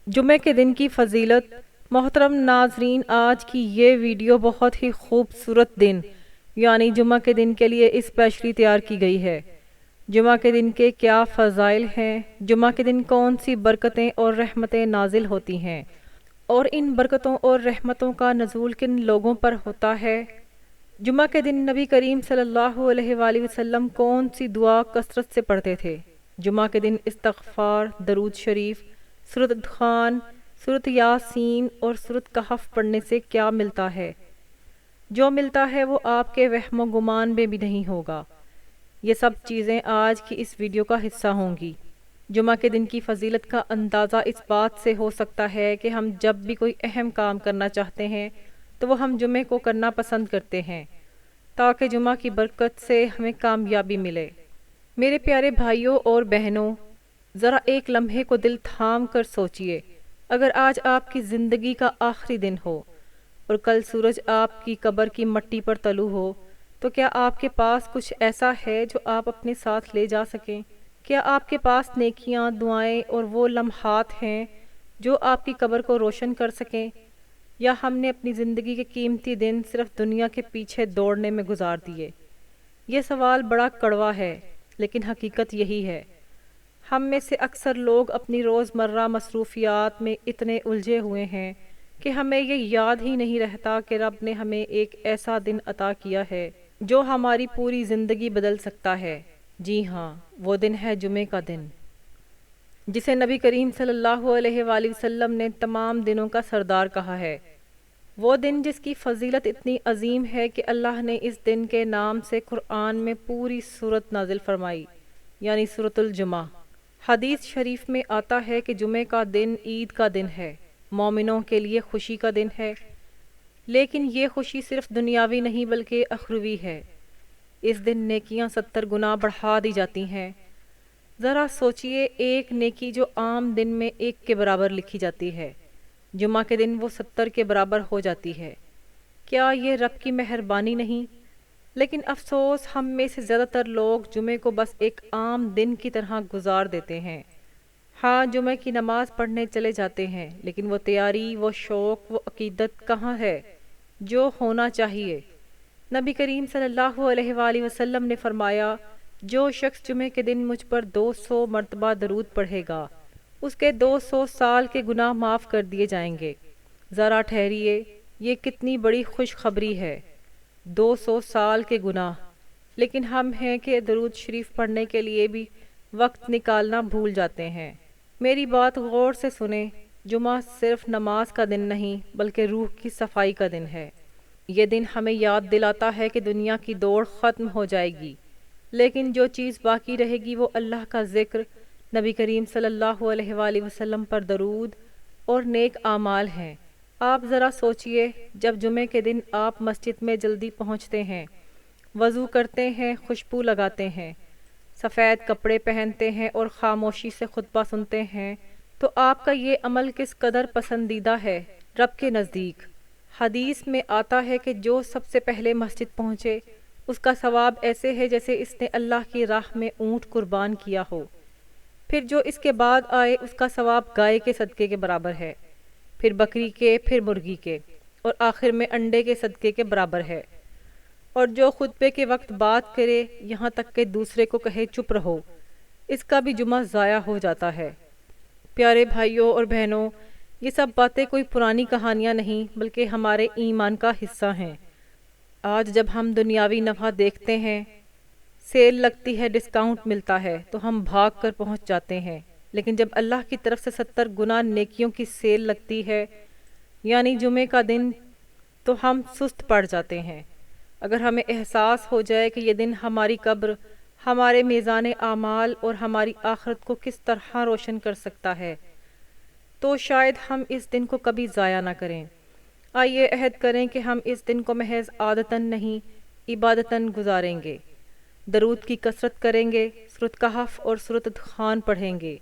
جمعے کے دن کی فضیلت۔ محترم ناظرین، آج کی یہ ویڈیو بہت ہی خوبصورت دن یعنی جمعہ کے دن کے لیے اسپیشلی تیار کی گئی ہے۔ جمعہ کے دن کے کیا فضائل ہیں، جمعہ کے دن کون سی برکتیں اور رحمتیں نازل ہوتی ہیں، اور ان برکتوں اور رحمتوں کا نزول کن لوگوں پر ہوتا ہے۔ جمعہ کے دن نبی کریم صلی اللہ علیہ وآلہ وسلم کون سی دعا کثرت سے پڑھتے تھے؟ جمعہ کے دن استغفار، درود شریف، سورۃ دخان، سورۃ یاسین اور سورۃ کہف پڑھنے سے کیا ملتا ہے؟ جو ملتا ہے وہ آپ کے وہم و گمان میں بھی نہیں ہوگا۔ یہ سب چیزیں آج کی اس ویڈیو کا حصہ ہوں گی۔ جمعہ کے دن کی فضیلت کا اندازہ اس بات سے ہو سکتا ہے کہ ہم جب بھی کوئی اہم کام کرنا چاہتے ہیں تو وہ ہم جمعے کو کرنا پسند کرتے ہیں تاکہ جمعہ کی برکت سے ہمیں کامیابی ملے۔ میرے پیارے بھائیوں اور بہنوں، ذرا ایک لمحے کو دل تھام کر سوچئے، اگر آج آپ کی زندگی کا آخری دن ہو اور کل سورج آپ کی قبر کی مٹی پر طلوع ہو تو کیا آپ کے پاس کچھ ایسا ہے جو آپ اپنے ساتھ لے جا سکیں؟ کیا آپ کے پاس نیکیاں، دعائیں اور وہ لمحات ہیں جو آپ کی قبر کو روشن کر سکیں؟ یا ہم نے اپنی زندگی کے قیمتی دن صرف دنیا کے پیچھے دوڑنے میں گزار دیے؟ یہ سوال بڑا کڑوا ہے، لیکن حقیقت یہی ہے۔ ہم میں سے اکثر لوگ اپنی روزمرہ مصروفیات میں اتنے الجھے ہوئے ہیں کہ ہمیں یہ یاد ہی نہیں رہتا کہ رب نے ہمیں ایک ایسا دن عطا کیا ہے جو ہماری پوری زندگی بدل سکتا ہے۔ جی ہاں، وہ دن ہے جمعے کا دن، جسے نبی کریم صلی اللہ علیہ وآلہ وسلم نے تمام دنوں کا سردار کہا ہے۔ وہ دن جس کی فضیلت اتنی عظیم ہے کہ اللہ نے اس دن کے نام سے قرآن میں پوری سورت نازل فرمائی، یعنی سورۃ الجمعہ۔ حدیث شریف میں آتا ہے کہ جمعے کا دن عید کا دن ہے، مومنوں کے لیے خوشی کا دن ہے، لیکن یہ خوشی صرف دنیاوی نہیں بلکہ اخروی ہے۔ اس دن نیکیاں 70 گنا بڑھا دی جاتی ہیں۔ ذرا سوچئے، ایک نیکی جو عام دن میں 1 کے برابر لکھی جاتی ہے، جمعہ کے دن وہ 70 کے برابر ہو جاتی ہے۔ کیا یہ رب کی مہربانی نہیں؟ لیکن افسوس، ہم میں سے زیادہ تر لوگ جمعے کو بس ایک عام دن کی طرح گزار دیتے ہیں۔ ہاں، جمعے کی نماز پڑھنے چلے جاتے ہیں، لیکن وہ تیاری، وہ شوق، وہ عقیدت کہاں ہے جو ہونا چاہیے؟ نبی کریم صلی اللہ علیہ وآلہ وسلم نے فرمایا، جو شخص جمعے کے دن مجھ پر 200 مرتبہ درود پڑھے گا، اس کے 200 سال کے گناہ معاف کر دیے جائیں گے۔ ذرا ٹھہریے، یہ کتنی بڑی خوشخبری ہے! 200 سال کے گناہ! لیکن ہم ہیں کہ درود شریف پڑھنے کے لیے بھی وقت نکالنا بھول جاتے ہیں۔ میری بات غور سے سنیں، جمعہ صرف نماز کا دن نہیں بلکہ روح کی صفائی کا دن ہے۔ یہ دن ہمیں یاد دلاتا ہے کہ دنیا کی دوڑ ختم ہو جائے گی، لیکن جو چیز باقی رہے گی وہ اللہ کا ذکر، نبی کریم صلی اللہ علیہ وآلہ وسلم پر درود اور نیک اعمال ہیں۔ آپ ذرا سوچئے، جب جمعے کے دن آپ مسجد میں جلدی پہنچتے ہیں، وضو کرتے ہیں، خوشبو لگاتے ہیں، سفید کپڑے پہنتے ہیں اور خاموشی سے خطبہ سنتے ہیں، تو آپ کا یہ عمل کس قدر پسندیدہ ہے رب کے نزدیک۔ حدیث میں آتا ہے کہ جو سب سے پہلے مسجد پہنچے، اس کا ثواب ایسے ہے جیسے اس نے اللہ کی راہ میں اونٹ قربان کیا ہو۔ پھر جو اس کے بعد آئے، اس کا ثواب گائے کے صدقے کے برابر ہے، پھر بکری کے، پھر مرغی کے، اور آخر میں انڈے کے صدقے کے برابر ہے۔ اور جو خطبے کے وقت بات کرے، یہاں تک کہ دوسرے کو کہے چپ رہو، اس کا بھی جمعہ ضائع ہو جاتا ہے۔ پیارے بھائیوں اور بہنوں، یہ سب باتیں کوئی پرانی کہانیاں نہیں بلکہ ہمارے ایمان کا حصہ ہیں۔ آج جب ہم دنیاوی نفع دیکھتے ہیں، سیل لگتی ہے، ڈسکاؤنٹ ملتا ہے، تو ہم بھاگ کر پہنچ جاتے ہیں، لیکن جب اللہ کی طرف سے 70 گنا نیکیوں کی سیل لگتی ہے، یعنی جمعے کا دن، تو ہم سست پڑ جاتے ہیں۔ اگر ہمیں احساس ہو جائے کہ یہ دن ہماری قبر، ہمارے میزان اعمال اور ہماری آخرت کو کس طرح روشن کر سکتا ہے، تو شاید ہم اس دن کو کبھی ضائع نہ کریں۔ آئیے عہد کریں کہ ہم اس دن کو محض عادتاً نہیں، عبادتاً گزاریں گے۔ درود کی کثرت کریں گے، سورۃ کہف اور سورۃ دخان پڑھیں گے،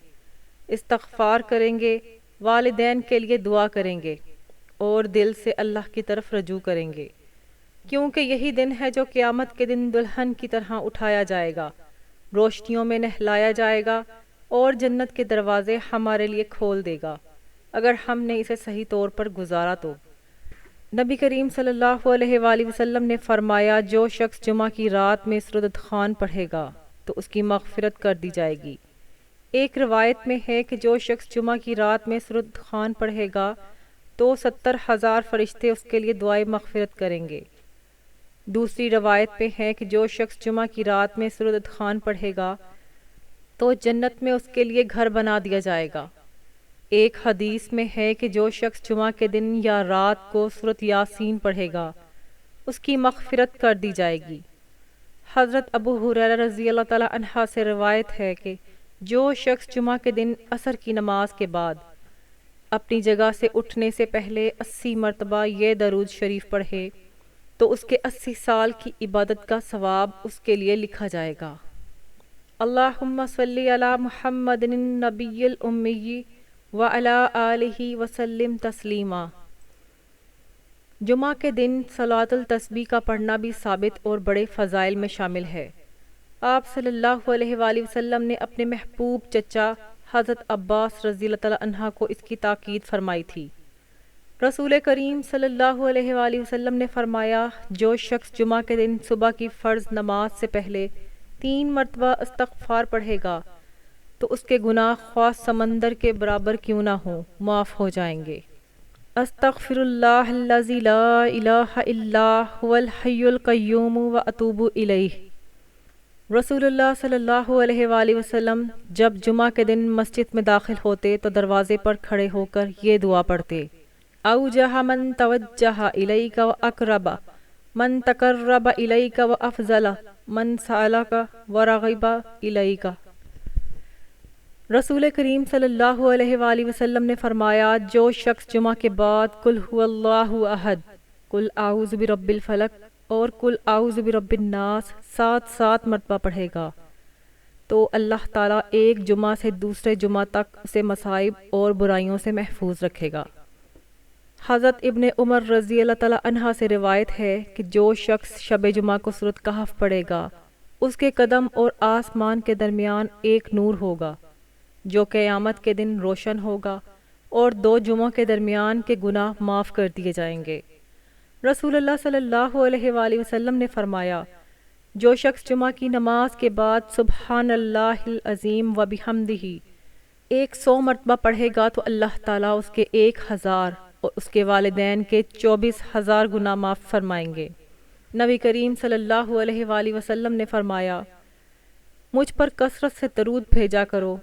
استغفار کریں گے، والدین کے لیے دعا کریں گے، اور دل سے اللہ کی طرف رجوع کریں گے، کیونکہ یہی دن ہے جو قیامت کے دن دلہن کی طرح اٹھایا جائے گا، روشنیوں میں نہلایا جائے گا اور جنت کے دروازے ہمارے لیے کھول دے گا۔ اگر ہم نے اسے صحیح طور پر گزارا تو۔ نبی کریم صلی اللہ علیہ وآلہ وسلم نے فرمایا جو شخص جمعہ کی رات میں سورۃ خان پڑھے گا تو اس کی مغفرت کر دی جائے گی۔ ایک روایت میں ہے کہ جو شخص جمعہ کی رات میں سورۃ خان پڑھے گا تو 70,000 فرشتے اس کے لیے دعائے مغفرت کریں گے۔ دوسری روایت میں ہے کہ جو شخص جمعہ کی رات میں سورۃ خان پڑھے گا تو جنت میں اس کے لیے گھر بنا دیا جائے گا۔ ایک حدیث میں ہے کہ جو شخص جمعہ کے دن یا رات کو سورۃ یاسین پڑھے گا اس کی مغفرت کر دی جائے گی۔ حضرت ابو ہریرہ رضی اللہ تعالیٰ عنہ سے روایت ہے کہ جو شخص جمعہ کے دن عصر کی نماز کے بعد اپنی جگہ سے اٹھنے سے پہلے 80 مرتبہ یہ درود شریف پڑھے تو اس کے 80 سال کی عبادت کا ثواب اس کے لیے لکھا جائے گا۔ اللہم صلی علی محمد النبی الامی وعلی آلہ وسلم تسلیما۔ جمعہ کے دن صلاۃ التسبیح کا پڑھنا بھی ثابت اور بڑے فضائل میں شامل ہے۔ آپ صلی اللہ علیہ وآلہ وسلم نے اپنے محبوب چچا حضرت عباس رضی اللہ تعالیٰ عنہ کو اس کی تاکید فرمائی تھی۔ رسول کریم صلی اللہ علیہ وآلہ وسلم نے فرمایا جو شخص جمعہ کے دن صبح کی فرض نماز سے پہلے 3 مرتبہ استغفار پڑھے گا تو اس کے گناہ خواہ سمندر کے برابر کیوں نہ ہوں معاف ہو جائیں گے۔ استغفر اللہ الذی لا الہ الا هو الحی القیوم واتوب الیہ۔ رسول اللہ صلی اللہ علیہ وآلہ وسلم جب جمعہ کے دن مسجد میں داخل ہوتے تو دروازے پر کھڑے ہو کر یہ دعا پڑھتے: اوجہ من توجہ الیک واقرب من تقرب الیک وافضل من سألک ورغب الیک۔ رسول کریم صلی اللہ علیہ وآلہ وسلم نے فرمایا جو شخص جمعہ کے بعد قل هو اللہ احد، قل اعوذ برب الفلق اور قل اعوذ برب الناس 7 مرتبہ پڑھے گا تو اللہ تعالیٰ ایک جمعہ سے دوسرے جمعہ تک اسے مصائب اور برائیوں سے محفوظ رکھے گا۔ حضرت ابن عمر رضی اللہ تعالیٰ عنہ سے روایت ہے کہ جو شخص شب جمعہ کو سورۃ کہف پڑھے گا اس کے قدم اور آسمان کے درمیان ایک نور ہوگا جو قیامت کے دن روشن ہوگا اور 2 جمعوں کے درمیان کے گناہ معاف کر دیے جائیں گے۔ رسول اللہ صلی اللہ علیہ وآلہ وسلم نے فرمایا جو شخص جمعہ کی نماز کے بعد سبحان اللہ العظیم و بحمدہ 100 مرتبہ پڑھے گا تو اللہ تعالیٰ اس کے 1000 اور اس کے والدین کے 24,000 گناہ معاف فرمائیں گے۔ نبی کریم صلی اللہ علیہ وآلہ وسلم نے فرمایا مجھ پر کثرت سے درود بھیجا کرو،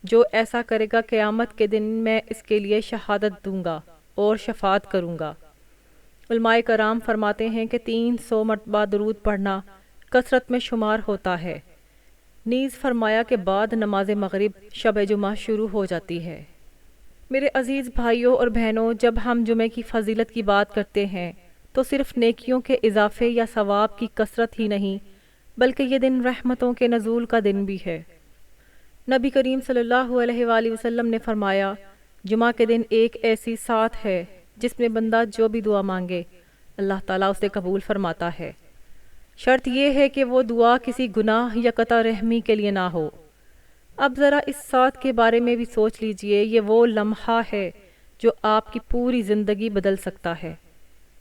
جو ایسا کرے گا قیامت کے دن میں اس کے لیے شہادت دوں گا اور شفاعت کروں گا۔ علماء کرام فرماتے ہیں کہ 300 مرتبہ درود پڑھنا کثرت میں شمار ہوتا ہے۔ نیز فرمایا کہ بعد نماز مغرب شب جمعہ شروع ہو جاتی ہے۔ میرے عزیز بھائیوں اور بہنوں، جب ہم جمعے کی فضیلت کی بات کرتے ہیں تو صرف نیکیوں کے اضافے یا ثواب کی کثرت ہی نہیں بلکہ یہ دن رحمتوں کے نزول کا دن بھی ہے۔ نبی کریم صلی اللہ علیہ وآلہ وسلم نے فرمایا جمعہ کے دن ایک ایسی ساعت ہے جس میں بندہ جو بھی دعا مانگے اللہ تعالیٰ اسے قبول فرماتا ہے۔ شرط یہ ہے کہ وہ دعا کسی گناہ یا قطع رحمی کے لیے نہ ہو۔ اب ذرا اس ساتھ کے بارے میں بھی سوچ لیجئے، یہ وہ لمحہ ہے جو آپ کی پوری زندگی بدل سکتا ہے۔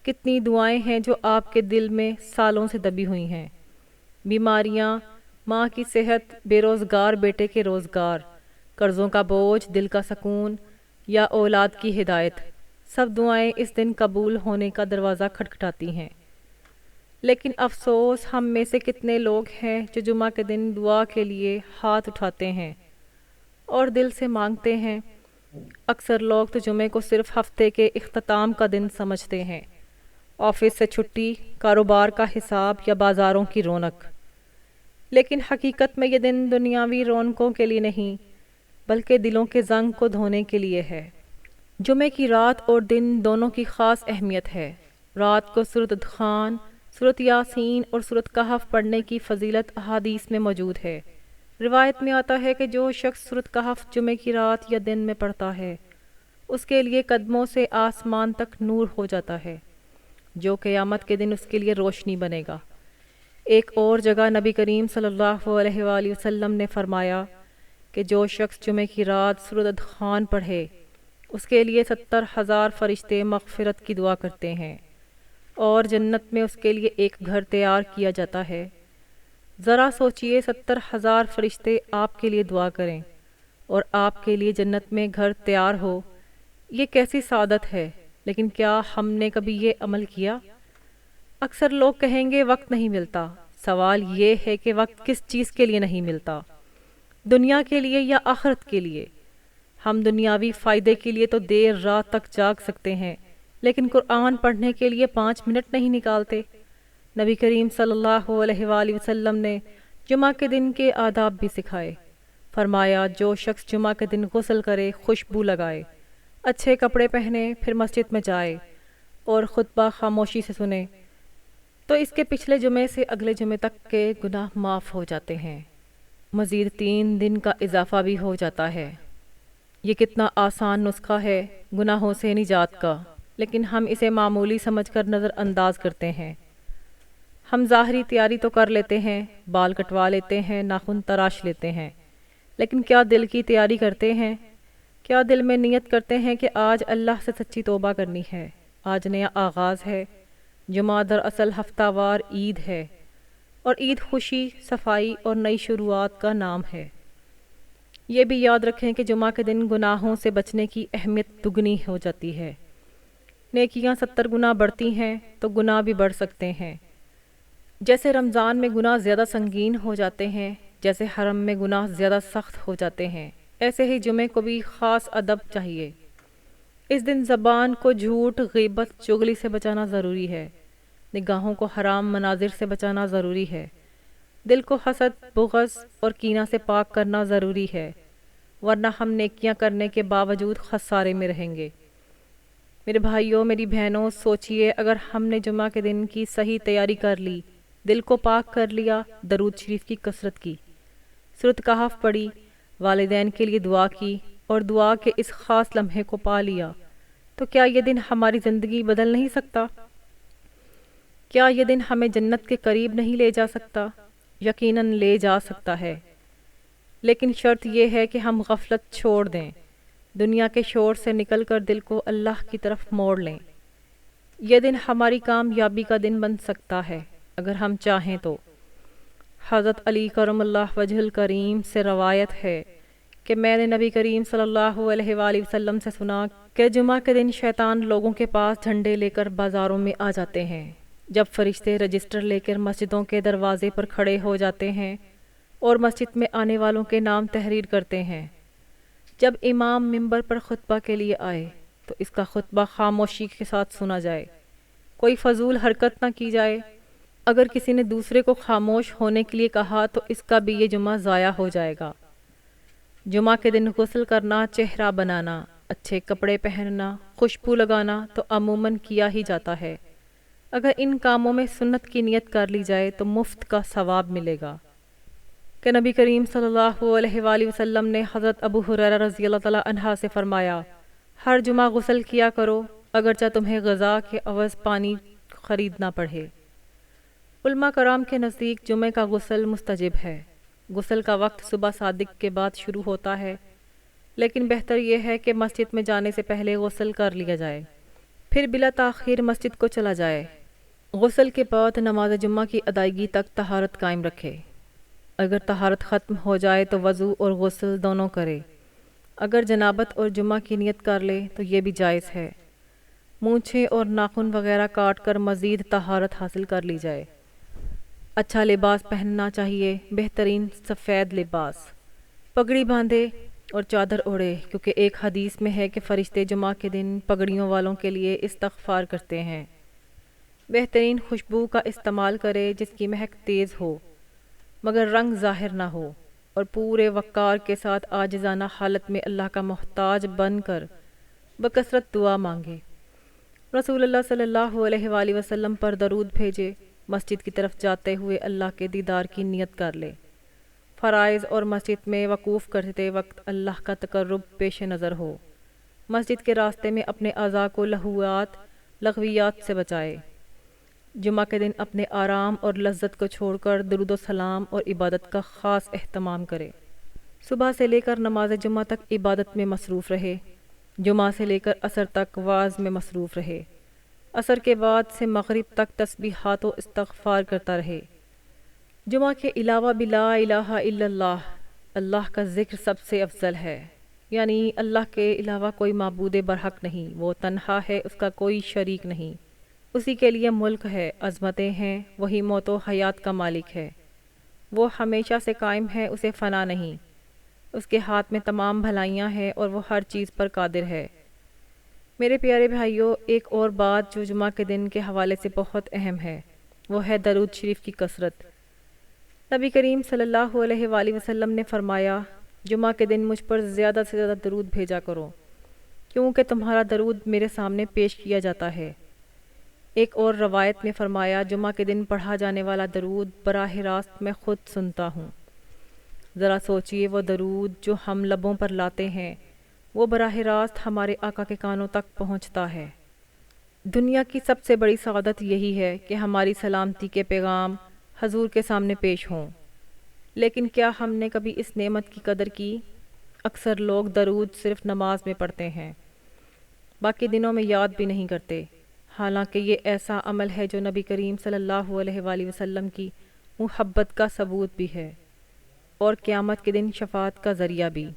کتنی دعائیں ہیں جو آپ کے دل میں سالوں سے دبی ہوئی ہیں، بیماریاں، ماں کی صحت، بے روزگار بیٹے کے روزگار، قرضوں کا بوجھ، دل کا سکون یا اولاد کی ہدایت، سب دعائیں اس دن قبول ہونے کا دروازہ کھٹکھٹاتی ہیں۔ لیکن افسوس ہم میں سے کتنے لوگ ہیں جو جمعہ کے دن دعا کے لیے ہاتھ اٹھاتے ہیں اور دل سے مانگتے ہیں۔ اکثر لوگ تو جمعے کو صرف ہفتے کے اختتام کا دن سمجھتے ہیں، آفس سے چھٹی، کاروبار کا حساب یا بازاروں کی رونق۔ لیکن حقیقت میں یہ دن دنیاوی رونقوں کے لیے نہیں بلکہ دلوں کے زنگ کو دھونے کے لیے ہے۔ جمعے کی رات اور دن دونوں کی خاص اہمیت ہے۔ رات کو سورۃ خان، سورۃ یاسین اور سورۃ کہف پڑھنے کی فضیلت احادیث میں موجود ہے۔ روایت میں آتا ہے کہ جو شخص سورۃ کہف جمعے کی رات یا دن میں پڑھتا ہے اس کے لیے قدموں سے آسمان تک نور ہو جاتا ہے جو قیامت کے دن اس کے لیے روشنی بنے گا۔ ایک اور جگہ نبی کریم صلی اللہ علیہ وآلہ وسلم نے فرمایا کہ جو شخص جمعے کی رات سورۃ خان پڑھے اس کے لیے 70,000 فرشتے مغفرت کی دعا کرتے ہیں، اور جنت میں اس کے لیے ایک گھر تیار کیا جاتا ہے۔ ذرا سوچئے 70,000 فرشتے آپ کے لیے دعا کریں اور آپ کے لیے جنت میں گھر تیار ہو، یہ کیسی سعادت ہے۔ لیکن کیا ہم نے کبھی یہ عمل کیا؟ اکثر لوگ کہیں گے وقت نہیں ملتا۔ سوال یہ ہے کہ وقت کس چیز کے لیے نہیں ملتا، دنیا کے لیے یا آخرت کے لیے؟ ہم دنیاوی فائدے کے لیے تو دیر رات تک جاگ سکتے ہیں، لیکن قرآن پڑھنے کے لیے 5 منٹ نہیں نکالتے۔ نبی کریم صلی اللہ علیہ وآلہ وسلم نے جمعہ کے دن کے آداب بھی سکھائے۔ فرمایا، جو شخص جمعہ کے دن غسل کرے، خوشبو لگائے، اچھے کپڑے پہنے، پھر مسجد میں جائے اور خطبہ خاموشی سے سنے، تو اس کے پچھلے جمعے سے اگلے جمعے تک کے گناہ معاف ہو جاتے ہیں، مزید 3 دن کا اضافہ بھی ہو جاتا ہے۔ یہ کتنا آسان نسخہ ہے گناہوں سے نجات کا، لیکن ہم اسے معمولی سمجھ کر نظر انداز کرتے ہیں۔ ہم ظاہری تیاری تو کر لیتے ہیں، بال کٹوا لیتے ہیں، ناخن تراش لیتے ہیں، لیکن کیا دل کی تیاری کرتے ہیں؟ کیا دل میں نیت کرتے ہیں کہ آج اللہ سے سچی توبہ کرنی ہے، آج نیا آغاز ہے؟ جمعہ دراصل ہفتہ وار عید ہے، اور عید خوشی، صفائی اور نئی شروعات کا نام ہے۔ یہ بھی یاد رکھیں کہ جمعہ کے دن گناہوں سے بچنے کی اہمیت دگنی ہو جاتی ہے۔ نیکیاں 70 گنا بڑھتی ہیں تو گناہ بھی بڑھ سکتے ہیں۔ جیسے رمضان میں گناہ زیادہ سنگین ہو جاتے ہیں، جیسے حرم میں گناہ زیادہ سخت ہو جاتے ہیں، ایسے ہی جمعے کو بھی خاص ادب چاہیے۔ اس دن زبان کو جھوٹ، غیبت، چغلی سے بچانا ضروری ہے، نگاہوں کو حرام مناظر سے بچانا ضروری ہے، دل کو حسد، بغض اور کینہ سے پاک کرنا ضروری ہے، ورنہ ہم نیکیاں کرنے کے باوجود خسارے میں رہیں گے۔ میرے بھائیوں، میری بہنوں، سوچئے اگر ہم نے جمعہ کے دن کی صحیح تیاری کر لی، دل کو پاک کر لیا، درود شریف کی کثرت کی، سورۃ کہف پڑھی، والدین کے لیے دعا کی اور دعا کے اس خاص لمحے کو پا لیا، تو کیا یہ دن ہماری زندگی بدل نہیں سکتا؟ کیا یہ دن ہمیں جنت کے قریب نہیں لے جا سکتا؟ یقیناً لے جا سکتا ہے، لیکن شرط یہ ہے کہ ہم غفلت چھوڑ دیں، دنیا کے شور سے نکل کر دل کو اللہ کی طرف موڑ لیں۔ یہ دن ہماری کامیابی کا دن بن سکتا ہے اگر ہم چاہیں تو۔ حضرت علی کرم اللہ وجہ الکریم سے روایت ہے کہ میں نے نبی کریم صلی اللہ علیہ وآلہ وسلم سے سنا کہ جمعہ کے دن شیطان لوگوں کے پاس جھنڈے لے کر بازاروں میں آ جاتے ہیں، جب فرشتے رجسٹر لے کر مسجدوں کے دروازے پر کھڑے ہو جاتے ہیں اور مسجد میں آنے والوں کے نام تحریر کرتے ہیں۔ جب امام منبر پر خطبہ کے لیے آئے تو اس کا خطبہ خاموشی کے ساتھ سنا جائے، کوئی فضول حرکت نہ کی جائے۔ اگر کسی نے دوسرے کو خاموش ہونے کے لیے کہا تو اس کا بھی یہ جمعہ ضائع ہو جائے گا۔ جمعہ کے دن غسل کرنا، چہرہ بنانا، اچھے کپڑے پہننا، خوشبو لگانا تو عموماً کیا ہی جاتا ہے۔ اگر ان کاموں میں سنت کی نیت کر لی جائے تو مفت کا ثواب ملے گا۔ کہ نبی کریم صلی اللہ علیہ وآلہ وسلم نے حضرت ابو ہریرہ رضی اللہ تعالیٰ عنہ سے فرمایا، ہر جمعہ غسل کیا کرو اگرچہ تمہیں غذا کے عوض پانی خریدنا پڑے۔ علماء کرام کے نزدیک جمعے کا غسل مستجب ہے۔ غسل کا وقت صبح صادق کے بعد شروع ہوتا ہے، لیکن بہتر یہ ہے کہ مسجد میں جانے سے پہلے غسل کر لیا جائے، پھر بلا تاخیر مسجد کو چلا جائے۔ غسل کے بعد نماز جمعہ کی ادائیگی تک طہارت قائم رکھے۔ اگر طہارت ختم ہو جائے تو وضو اور غسل دونوں کرے۔ اگر جنابت اور جمعہ کی نیت کر لے تو یہ بھی جائز ہے۔ مونچھیں اور ناخن وغیرہ کاٹ کر مزید طہارت حاصل کر لی جائے۔ اچھا لباس پہننا چاہیے، بہترین سفید لباس، پگڑی باندھے اور چادر اوڑھے، کیونکہ ایک حدیث میں ہے کہ فرشتے جمعہ کے دن پگڑیوں والوں کے لیے استغفار کرتے ہیں۔ بہترین خوشبو کا استعمال کرے جس کی مہک تیز ہو مگر رنگ ظاہر نہ ہو، اور پورے وقار کے ساتھ عاجزانہ حالت میں اللہ کا محتاج بن کر بکثرت دعا مانگے۔ رسول اللہ صلی اللہ علیہ وآلہ وسلم پر درود بھیجے، مسجد کی طرف جاتے ہوئے اللہ کے دیدار کی نیت کر لے۔ فرائض اور مسجد میں وقوف کرتے وقت اللہ کا تقرب پیش نظر ہو۔ مسجد کے راستے میں اپنے اعضاء کو لغویات سے بچائے۔ جمعہ کے دن اپنے آرام اور لذت کو چھوڑ کر درود و سلام اور عبادت کا خاص اہتمام کرے۔ صبح سے لے کر نماز جمعہ تک عبادت میں مصروف رہے۔ جمعہ سے لے کر عصر تک واعظ میں مصروف رہے، عصر کے بعد سے مغرب تک تسبیحات و استغفار کرتا رہے۔ جمعہ کے علاوہ بھی لا الہ الا اللہ، اللہ کا ذکر سب سے افضل ہے، یعنی اللہ کے علاوہ کوئی معبود برحق نہیں، وہ تنہا ہے، اس کا کوئی شریک نہیں، اسی کے لیے ملک ہے، عظمتیں ہیں، وہی موت و حیات کا مالک ہے، وہ ہمیشہ سے قائم ہے، اسے فنا نہیں، اس کے ہاتھ میں تمام بھلائیاں ہیں اور وہ ہر چیز پر قادر ہے۔ میرے پیارے بھائیوں، ایک اور بات جو جمعہ کے دن کے حوالے سے بہت اہم ہے، وہ ہے درود شریف کی کثرت۔ نبی کریم صلی اللہ علیہ وآلہ وسلم نے فرمایا، جمعہ کے دن مجھ پر زیادہ سے زیادہ درود بھیجا کرو، کیونکہ تمہارا درود میرے سامنے پیش کیا جاتا ہے۔ ایک اور روایت میں فرمایا، جمعہ کے دن پڑھا جانے والا درود براہ راست میں خود سنتا ہوں۔ ذرا سوچئے، وہ درود جو ہم لبوں پر لاتے ہیں وہ براہ راست ہمارے آقا کے کانوں تک پہنچتا ہے۔ دنیا کی سب سے بڑی سعادت یہی ہے کہ ہماری سلامتی کے پیغام حضور کے سامنے پیش ہوں، لیکن کیا ہم نے کبھی اس نعمت کی قدر کی؟ اکثر لوگ درود صرف نماز میں پڑھتے ہیں، باقی دنوں میں یاد بھی نہیں کرتے، حالانکہ یہ ایسا عمل ہے جو نبی کریم صلی اللہ علیہ وآلہ وسلم کی محبت کا ثبوت بھی ہے اور قیامت کے دن شفاعت کا ذریعہ بھی۔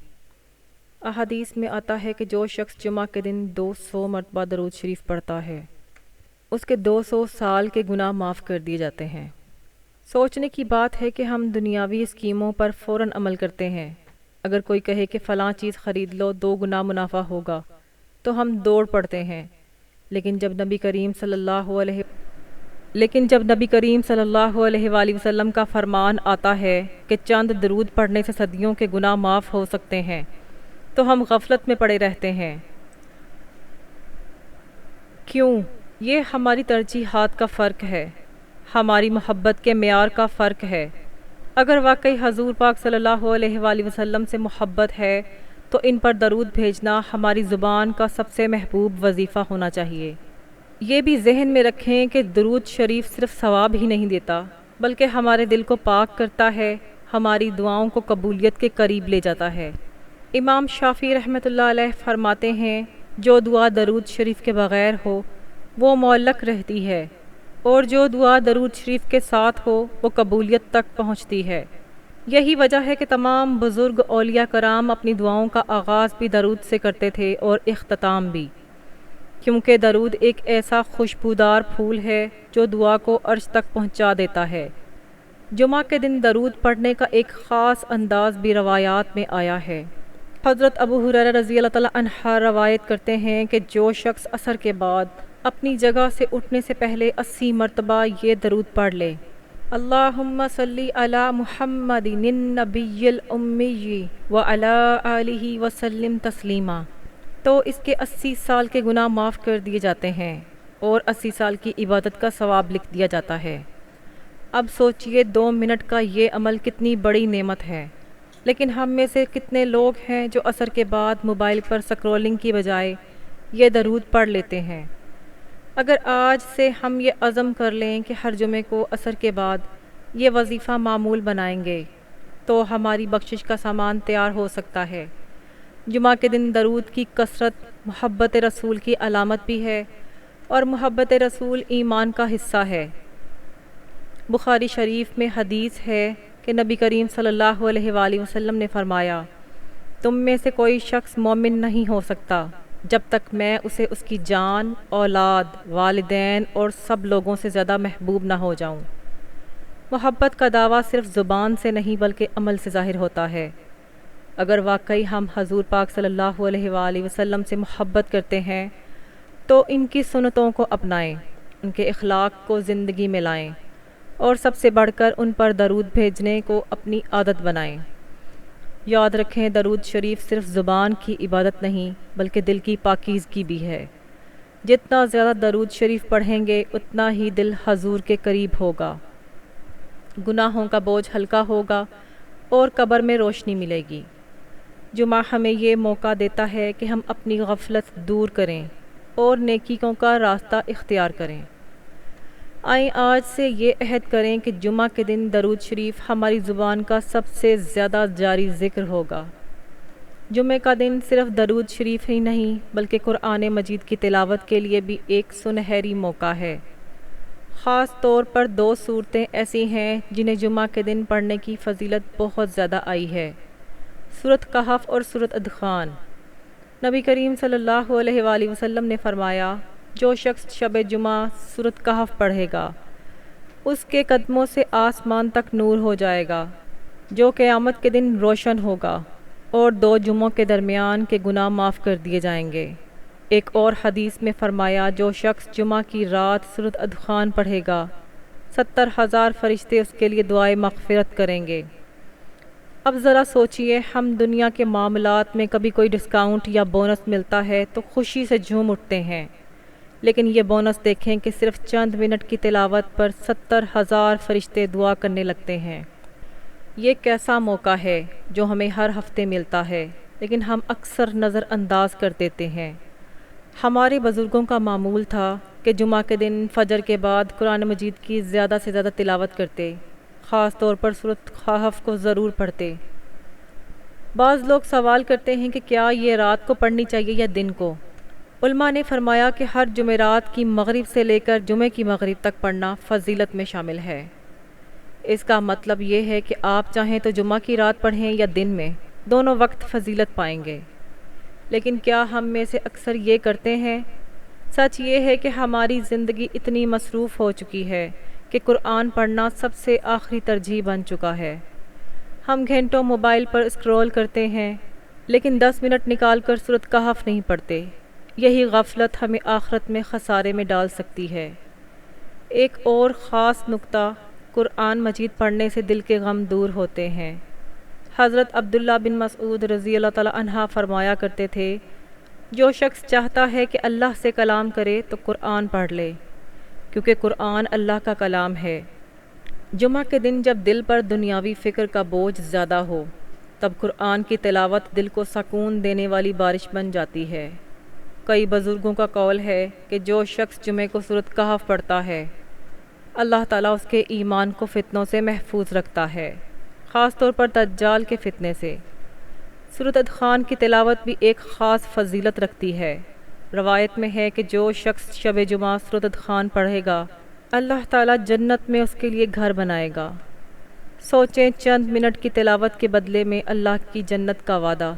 احادیث میں آتا ہے کہ جو شخص جمعہ کے دن 200 مرتبہ درود شریف پڑھتا ہے، اس کے 200 سال کے گناہ معاف کر دیے جاتے ہیں۔ سوچنے کی بات ہے کہ ہم دنیاوی اسکیموں پر فوراً عمل کرتے ہیں۔ اگر کوئی کہے کہ فلاں چیز خرید لو 2 گنا منافع ہوگا تو ہم دوڑ پڑتے ہیں، لیکن جب نبی کریم صلی اللہ علیہ وآلہ وسلم کا فرمان آتا ہے کہ چند درود پڑھنے سے صدیوں کے گناہ معاف ہو سکتے ہیں تو ہم غفلت میں پڑے رہتے ہیں۔ کیوں؟ یہ ہماری ترجیحات کا فرق ہے، ہماری محبت کے معیار کا فرق ہے۔ اگر واقعی حضور پاک صلی اللہ علیہ وآلہ وسلم سے محبت ہے تو ان پر درود بھیجنا ہماری زبان کا سب سے محبوب وظیفہ ہونا چاہیے۔ یہ بھی ذہن میں رکھیں کہ درود شریف صرف ثواب ہی نہیں دیتا، بلکہ ہمارے دل کو پاک کرتا ہے، ہماری دعاؤں کو قبولیت کے قریب لے جاتا ہے۔ امام شافعی رحمۃ اللہ علیہ فرماتے ہیں، جو دعا درود شریف کے بغیر ہو وہ معلق رہتی ہے، اور جو دعا درود شریف کے ساتھ ہو وہ قبولیت تک پہنچتی ہے۔ یہی وجہ ہے کہ تمام بزرگ اولیاء کرام اپنی دعاؤں کا آغاز بھی درود سے کرتے تھے اور اختتام بھی، کیونکہ درود ایک ایسا خوشبودار پھول ہے جو دعا کو عرش تک پہنچا دیتا ہے۔ جمعہ کے دن درود پڑھنے کا ایک خاص انداز بھی روایات میں آیا ہے۔ حضرت ابو ہریرہ رضی اللہ تعالیٰ عنہ روایت کرتے ہیں کہ جو شخص عصر کے بعد اپنی جگہ سے اٹھنے سے پہلے 80 مرتبہ یہ درود پڑھ لے، اللہم صلی علی محمد النبی الامی وعلی آلہ وسلم تسلیما، تو اس کے 80 سال کے گناہ معاف کر دیے جاتے ہیں اور 80 سال کی عبادت کا ثواب لکھ دیا جاتا ہے۔ اب سوچئے 2 منٹ کا یہ عمل کتنی بڑی نعمت ہے، لیکن ہم میں سے کتنے لوگ ہیں جو عصر کے بعد موبائل پر سکرولنگ کی بجائے یہ درود پڑھ لیتے ہیں۔ اگر آج سے ہم یہ عزم کر لیں کہ ہر جمعے کو عصر کے بعد یہ وظیفہ معمول بنائیں گے تو ہماری بخشش کا سامان تیار ہو سکتا ہے۔ جمعہ کے دن درود کی کثرت محبت رسول کی علامت بھی ہے، اور محبت رسول ایمان کا حصہ ہے۔ بخاری شریف میں حدیث ہے کہ نبی کریم صلی اللہ علیہ وآلہ وسلم نے فرمایا، تم میں سے کوئی شخص مومن نہیں ہو سکتا جب تک میں اسے اس کی جان، اولاد، والدین اور سب لوگوں سے زیادہ محبوب نہ ہو جاؤں۔ محبت کا دعویٰ صرف زبان سے نہیں بلکہ عمل سے ظاہر ہوتا ہے۔ اگر واقعی ہم حضور پاک صلی اللہ علیہ وآلہ وسلم سے محبت کرتے ہیں تو ان کی سنتوں کو اپنائیں، ان کے اخلاق کو زندگی میں لائیں، اور سب سے بڑھ کر ان پر درود بھیجنے کو اپنی عادت بنائیں۔ یاد رکھیں، درود شریف صرف زبان کی عبادت نہیں بلکہ دل کی پاکیزگی بھی ہے۔ جتنا زیادہ درود شریف پڑھیں گے اتنا ہی دل حضور کے قریب ہوگا، گناہوں کا بوجھ ہلکا ہوگا اور قبر میں روشنی ملے گی۔ جمعہ ہمیں یہ موقع دیتا ہے کہ ہم اپنی غفلت دور کریں اور نیکیوں کا راستہ اختیار کریں۔ آئیں آج سے یہ عہد کریں کہ جمعہ کے دن درود شریف ہماری زبان کا سب سے زیادہ جاری ذکر ہوگا۔ جمعہ کا دن صرف درود شریف ہی نہیں بلکہ قرآن مجید کی تلاوت کے لیے بھی ایک سنہری موقع ہے۔ خاص طور پر دو صورتیں ایسی ہیں جنہیں جمعہ کے دن پڑھنے کی فضیلت بہت زیادہ آئی ہے، سورۃ کہف اور سورۃ دخان۔ نبی کریم صلی اللہ علیہ وآلہ وسلم نے فرمایا، جو شخص شب جمعہ سورۃ کہف پڑھے گا اس کے قدموں سے آسمان تک نور ہو جائے گا، جو قیامت کے دن روشن ہوگا، اور دو جمعوں کے درمیان کے گناہ معاف کر دیے جائیں گے۔ ایک اور حدیث میں فرمایا، جو شخص جمعہ کی رات سورۃ دخان پڑھے گا 70,000 فرشتے اس کے لیے دعائے مغفرت کریں گے۔ اب ذرا سوچئے، ہم دنیا کے معاملات میں کبھی کوئی ڈسکاؤنٹ یا بونس ملتا ہے تو خوشی سے جھوم اٹھتے ہیں، لیکن یہ بونس دیکھیں کہ صرف چند منٹ کی تلاوت پر 70,000 فرشتے دعا کرنے لگتے ہیں۔ یہ کیسا موقع ہے جو ہمیں ہر ہفتے ملتا ہے لیکن ہم اکثر نظر انداز کر دیتے ہیں۔ ہمارے بزرگوں کا معمول تھا کہ جمعہ کے دن فجر کے بعد قرآن مجید کی زیادہ سے زیادہ تلاوت کرتے، خاص طور پر سورۃ کہف کو ضرور پڑھتے۔ بعض لوگ سوال کرتے ہیں کہ کیا یہ رات کو پڑھنی چاہیے یا دن کو؟ علماء نے فرمایا کہ ہر جمعرات کی مغرب سے لے کر جمعے کی مغرب تک پڑھنا فضیلت میں شامل ہے۔ اس کا مطلب یہ ہے کہ آپ چاہیں تو جمعہ کی رات پڑھیں یا دن میں، دونوں وقت فضیلت پائیں گے۔ لیکن کیا ہم میں سے اکثر یہ کرتے ہیں؟ سچ یہ ہے کہ ہماری زندگی اتنی مصروف ہو چکی ہے کہ قرآن پڑھنا سب سے آخری ترجیح بن چکا ہے۔ ہم گھنٹوں موبائل پر اسکرول کرتے ہیں لیکن 10 منٹ نکال کر سورۃ کہف نہیں پڑھتے۔ یہی غفلت ہمیں آخرت میں خسارے میں ڈال سکتی ہے۔ ایک اور خاص نقطہ، قرآن مجید پڑھنے سے دل کے غم دور ہوتے ہیں۔ حضرت عبداللہ بن مسعود رضی اللہ تعالی عنہ فرمایا کرتے تھے، جو شخص چاہتا ہے کہ اللہ سے کلام کرے تو قرآن پڑھ لے، کیونکہ قرآن اللہ کا کلام ہے۔ جمعہ کے دن جب دل پر دنیاوی فکر کا بوجھ زیادہ ہو تب قرآن کی تلاوت دل کو سکون دینے والی بارش بن جاتی ہے۔ کئی بزرگوں کا قول ہے کہ جو شخص جمعے کو سورۃ کہف پڑھتا ہے اللہ تعالیٰ اس کے ایمان کو فتنوں سے محفوظ رکھتا ہے، خاص طور پر دجال کے فتنے سے۔ سورۃ دخان کی تلاوت بھی ایک خاص فضیلت رکھتی ہے۔ روایت میں ہے کہ جو شخص شب جمعہ سورۃ دخان پڑھے گا اللہ تعالیٰ جنت میں اس کے لیے گھر بنائے گا۔ سوچیں، چند منٹ کی تلاوت کے بدلے میں اللہ کی جنت کا وعدہ۔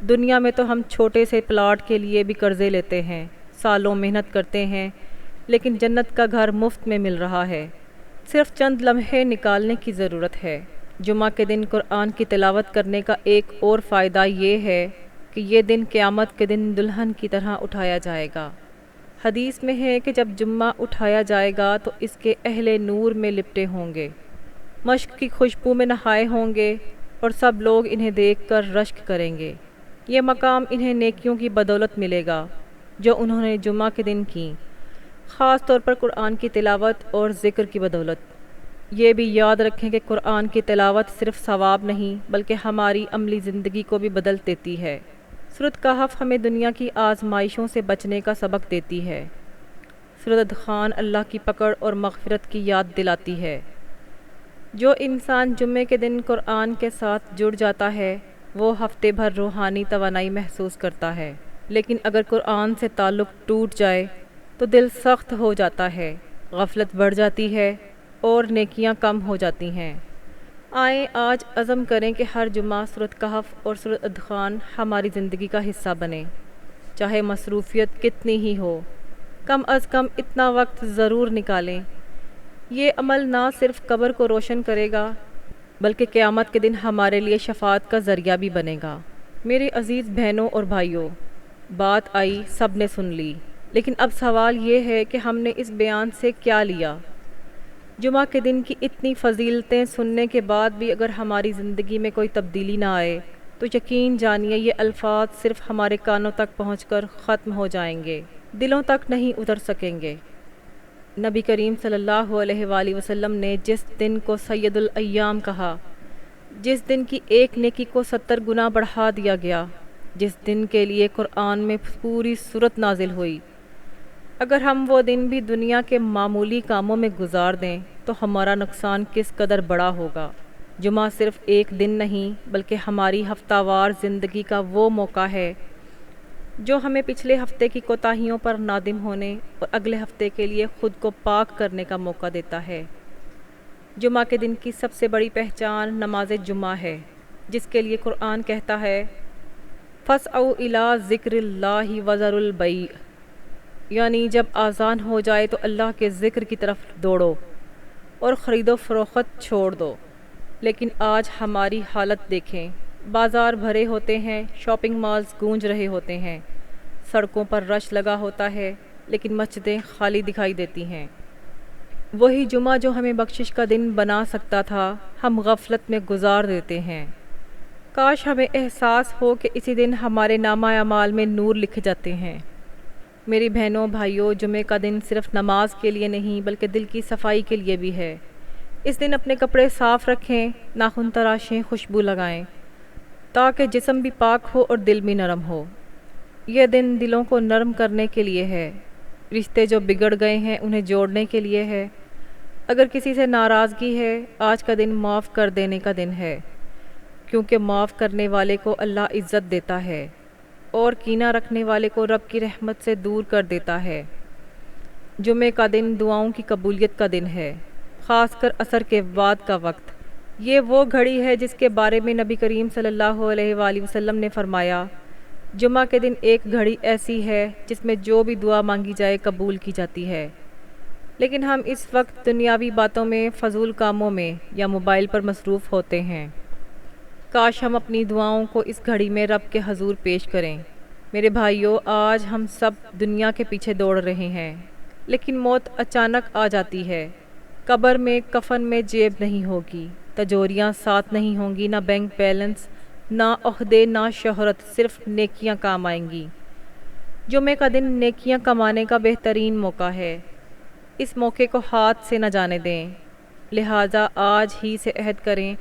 دنیا میں تو ہم چھوٹے سے پلاٹ کے لیے بھی قرضے لیتے ہیں، سالوں محنت کرتے ہیں، لیکن جنت کا گھر مفت میں مل رہا ہے۔ صرف چند لمحے نکالنے کی ضرورت ہے۔ جمعہ کے دن قرآن کی تلاوت کرنے کا ایک اور فائدہ یہ ہے کہ یہ دن قیامت کے دن دلہن کی طرح اٹھایا جائے گا۔ حدیث میں ہے کہ جب جمعہ اٹھایا جائے گا تو اس کے اہل نور میں لپٹے ہوں گے، مشک کی خوشبو میں نہائے ہوں گے، اور سب لوگ انہیں دیکھ کر رشک کریں گے۔ یہ مقام انہیں نیکیوں کی بدولت ملے گا جو انہوں نے جمعہ کے دن کی، خاص طور پر قرآن کی تلاوت اور ذکر کی بدولت۔ یہ بھی یاد رکھیں کہ قرآن کی تلاوت صرف ثواب نہیں بلکہ ہماری عملی زندگی کو بھی بدل دیتی ہے۔ سورۃ کہف ہمیں دنیا کی آزمائشوں سے بچنے کا سبق دیتی ہے۔ سورۃ دخان اللہ کی پکڑ اور مغفرت کی یاد دلاتی ہے۔ جو انسان جمعے کے دن قرآن کے ساتھ جڑ جاتا ہے وہ ہفتے بھر روحانی توانائی محسوس کرتا ہے، لیکن اگر قرآن سے تعلق ٹوٹ جائے تو دل سخت ہو جاتا ہے، غفلت بڑھ جاتی ہے اور نیکیاں کم ہو جاتی ہیں۔ آئیں آج عزم کریں کہ ہر جمعہ سورۃ کہف اور سورۃ دخان ہماری زندگی کا حصہ بنے، چاہے مصروفیت کتنی ہی ہو، کم از کم اتنا وقت ضرور نکالیں۔ یہ عمل نہ صرف قبر کو روشن کرے گا بلکہ قیامت کے دن ہمارے لیے شفاعت کا ذریعہ بھی بنے گا۔ میرے عزیز بہنوں اور بھائیوں، بات آئی، سب نے سن لی، لیکن اب سوال یہ ہے کہ ہم نے اس بیان سے کیا لیا؟ جمعہ کے دن کی اتنی فضیلتیں سننے کے بعد بھی اگر ہماری زندگی میں کوئی تبدیلی نہ آئے تو یقین جانیے یہ الفاظ صرف ہمارے کانوں تک پہنچ کر ختم ہو جائیں گے، دلوں تک نہیں اتر سکیں گے۔ نبی کریم صلی اللہ علیہ وآلہ وسلم نے جس دن کو سید الایام کہا، جس دن کی ایک نیکی کو 70 گنا بڑھا دیا گیا، جس دن کے لیے قرآن میں پوری سورت نازل ہوئی، اگر ہم وہ دن بھی دنیا کے معمولی کاموں میں گزار دیں تو ہمارا نقصان کس قدر بڑا ہوگا۔ جمعہ صرف ایک دن نہیں بلکہ ہماری ہفتہ وار زندگی کا وہ موقع ہے جو ہمیں پچھلے ہفتے کی کوتاہیوں پر نادم ہونے اور اگلے ہفتے کے لیے خود کو پاک کرنے کا موقع دیتا ہے۔ جمعہ کے دن کی سب سے بڑی پہچان نماز جمعہ ہے، جس کے لیے قرآن کہتا ہے فَاسْعَوْا إِلَىٰ ذِكْرِ اللَّهِ وَذَرُوا الْبَيْعَ، یعنی جب آذان ہو جائے تو اللہ کے ذکر کی طرف دوڑو اور خرید و فروخت چھوڑ دو۔ لیکن آج ہماری حالت دیکھیں، بازار بھرے ہوتے ہیں، شاپنگ مالز گونج رہے ہوتے ہیں، سڑکوں پر رش لگا ہوتا ہے، لیکن مسجدیں خالی دکھائی دیتی ہیں۔ وہی جمعہ جو ہمیں بخشش کا دن بنا سکتا تھا، ہم غفلت میں گزار دیتے ہیں۔ کاش ہمیں احساس ہو کہ اسی دن ہمارے نامہ اعمال میں نور لکھ جاتے ہیں۔ میری بہنوں بھائیوں، جمعے کا دن صرف نماز کے لیے نہیں بلکہ دل کی صفائی کے لیے بھی ہے۔ اس دن اپنے کپڑے صاف رکھیں، ناخن تراشیں، خوشبو لگائیں، تاکہ جسم بھی پاک ہو اور دل بھی نرم ہو۔ یہ دن دلوں کو نرم کرنے کے لیے ہے، رشتے جو بگڑ گئے ہیں انہیں جوڑنے کے لیے ہے۔ اگر کسی سے ناراضگی ہے، آج کا دن معاف کر دینے کا دن ہے، کیونکہ معاف کرنے والے کو اللہ عزت دیتا ہے اور کینہ رکھنے والے کو رب کی رحمت سے دور کر دیتا ہے۔ جمعے کا دن دعاؤں کی قبولیت کا دن ہے، خاص کر عصر کے بعد کا وقت۔ یہ وہ گھڑی ہے جس کے بارے میں نبی کریم صلی اللہ علیہ وآلہ وسلم نے فرمایا، جمعہ کے دن ایک گھڑی ایسی ہے جس میں جو بھی دعا مانگی جائے قبول کی جاتی ہے۔ لیکن ہم اس وقت دنیاوی باتوں میں، فضول کاموں میں یا موبائل پر مصروف ہوتے ہیں۔ کاش ہم اپنی دعاؤں کو اس گھڑی میں رب کے حضور پیش کریں۔ میرے بھائیوں، آج ہم سب دنیا کے پیچھے دوڑ رہے ہیں، لیکن موت اچانک آ جاتی ہے۔ قبر میں کفن میں جیب نہیں ہوگی، تجوریاں ساتھ نہیں ہوں گی، نہ بینک بیلنس، نہ عہدے، نہ شہرت، صرف نیکیاں کام آئیں گی۔ جمعے کا دن نیکیاں کمانے کا بہترین موقع ہے، اس موقع کو ہاتھ سے نہ جانے دیں۔ لہٰذا آج ہی سے عہد کریں،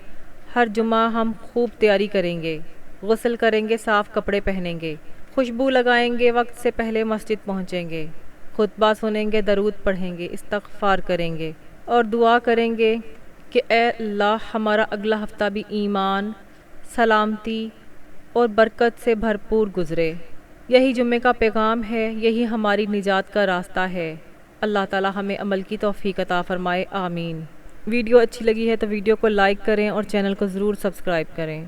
ہر جمعہ ہم خوب تیاری کریں گے، غسل کریں گے، صاف کپڑے پہنیں گے، خوشبو لگائیں گے، وقت سے پہلے مسجد پہنچیں گے، خطبہ سنیں گے، درود پڑھیں گے، استغفار کریں گے اور دعا کریں گے کہ اے اللہ ہمارا اگلا ہفتہ بھی ایمان، سلامتی اور برکت سے بھرپور گزرے۔ یہی جمعے کا پیغام ہے، یہی ہماری نجات کا راستہ ہے۔ اللہ تعالی ہمیں عمل کی توفیق عطا فرمائے، آمین۔ ویڈیو اچھی لگی ہے تو ویڈیو کو لائک کریں اور چینل کو ضرور سبسکرائب کریں۔